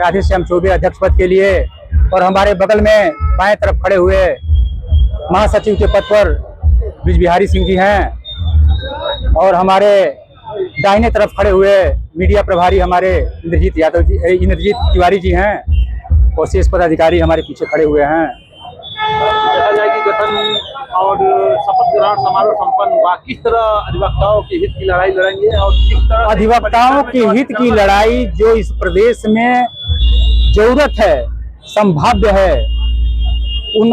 राधेश्याम चौबे अध्यक्ष पद के लिए, और हमारे बगल में बाएं तरफ खड़े हुए महासचिव के पद पर ब्रिज बिहारी सिंह जी हैं, और हमारे दाहिने तरफ खड़े हुए मीडिया प्रभारी हमारे इंद्रजीत तिवारी जी हैं, और शेष पदाधिकारी हमारे पीछे खड़े हुए हैं। देखा जाए कि गठन और शपथ ग्रहण समारोह संपन्न हुआ, किस तरह अधिवक्ताओं के हित की लड़ाई लड़ेंगे और किस तरह अधिवक्ताओं के हित की लड़ाई जो इस प्रदेश में जरूरत है, संभाव्य है, उन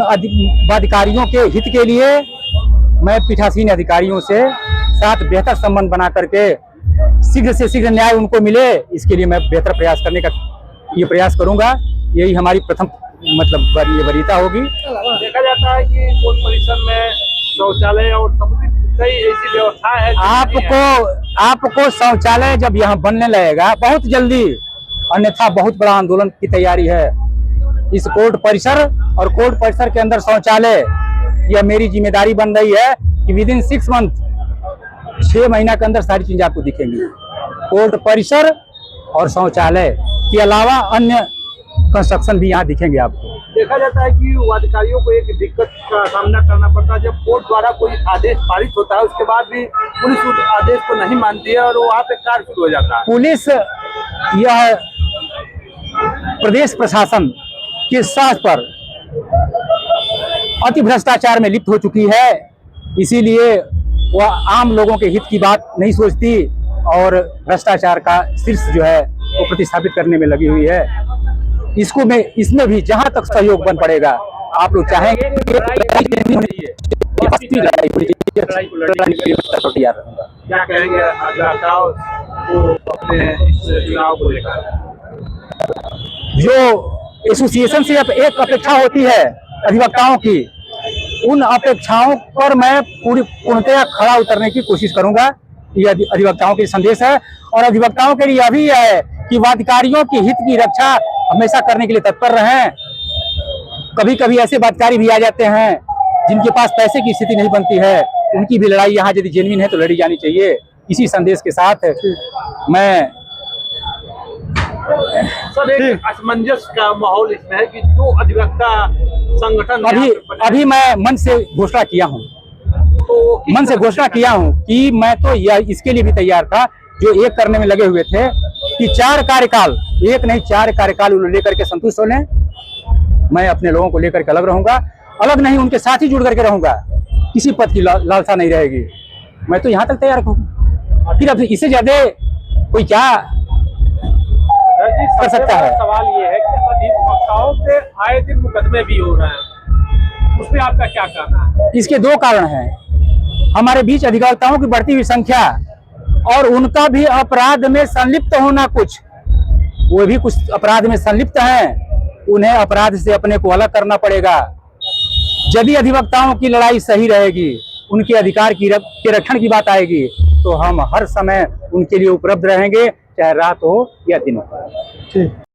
अधिकारियों के हित के लिए मैं पीठासीन अधिकारियों से साथ बेहतर संबंध बना करके शीघ्र से शीघ्र न्याय उनको मिले, इसके लिए मैं बेहतर प्रयास करने का ये प्रयास करूंगा। यही हमारी प्रथम वरीयता होगी। देखा जाता है कि कोर्ट परिसर में शौचालय और समुचित कई ऐसी व्यवस्था है। आपको शौचालय जब यहाँ बनने लगेगा बहुत जल्दी, अन्यथा बहुत बड़ा आंदोलन की तैयारी है। इस कोर्ट परिसर और कोर्ट परिसर के अंदर शौचालय, यह मेरी जिम्मेदारी बन रही है कि विदिन 6 मंथ 6 महीना के अंदर सारी चीजें आपको दिखेंगी। कोर्ट परिसर और शौचालय के अलावा अन्य कंस्ट्रक्शन भी यहाँ दिखेंगे आपको। देखा जाता है कि अधिकारियों को एक दिक्कत का सामना करना पड़ता है, जब कोर्ट द्वारा कोई आदेश पारित होता है उसके बाद भी पुलिस उस आदेश को नहीं मानती है और वहाँ पे कार्य शुरू हो जाता है। पुलिस यह प्रदेश प्रशासन के साथ पर अति भ्रष्टाचार में लिप्त हो चुकी है, इसीलिए वह आम लोगों के हित की बात नहीं सोचती और भ्रष्टाचार का शीर्ष जो है वो प्रतिस्थापित करने में लगी हुई है। इसमें भी जहां तक सहयोग बन पड़ेगा, आप लोग चाहेंगे क्या कहेंगे अधिवक्ताओं को अपने इस चुनाव को लेकर? जो एसोसिएशन से एक अपेक्षा होती है अधिवक्ताओं की, उन अपेक्षाओं पर मैं पूर्णतः खड़ा उतरने की कोशिश करूंगा। ये अधिवक्ताओं के संदेश है, और अधिवक्ताओं के लिए यह भी है कि वादिकारियों की हित की रक्षा हमेशा करने के लिए तत्पर रहें। कभी कभी ऐसे वादिकारी भी आ जाते हैं जिनके पास पैसे की स्थिति नहीं बनती है, उनकी भी लड़ाई यहाँ यदि जेन्युइन है तो लड़ी जानी चाहिए। इसी संदेश के साथ मैं सर एक असमंजस का माहौल इसमें है कि जो अधिवक्ता संगठन अभी मैं मन से घोषणा किया हूँ, कि मैं तो इसके लिए भी तैयार था, जो एक करने में लगे हुए थे कि 4 कार्यकाल, एक नहीं 4 कार्यकाल लेकर के संतुष्ट हो लें। मैं अपने लोगों को लेकर के अलग रहूंगा, अलग नहीं उनके साथ ही जुड़ करके रहूंगा, किसी पद की लालसा नहीं रहेगी। मैं तो यहाँ तक तैयार हूँ, फिर अब इससे ज्यादा कोई क्या कर सकता है। सवाल ये है कि अधिवक्ताओं पे आए दिन मुकदमे भी हो रहे हैं, उसमें आपका क्या कहना है? इसके 2 कारण हैं। हमारे बीच अधिवक्ताओं की बढ़ती हुई संख्या और उनका भी अपराध में संलिप्त होना, वो भी कुछ अपराध में संलिप्त हैं, उन्हें अपराध से अपने को अलग करना पड़ेगा। यदि अधिवक्ताओं की लड़ाई सही रहेगी, उनके अधिकार के रक्षण की बात आएगी, तो हम हर समय उनके लिए उपलब्ध रहेंगे, चाहे रात हो या दिन हो।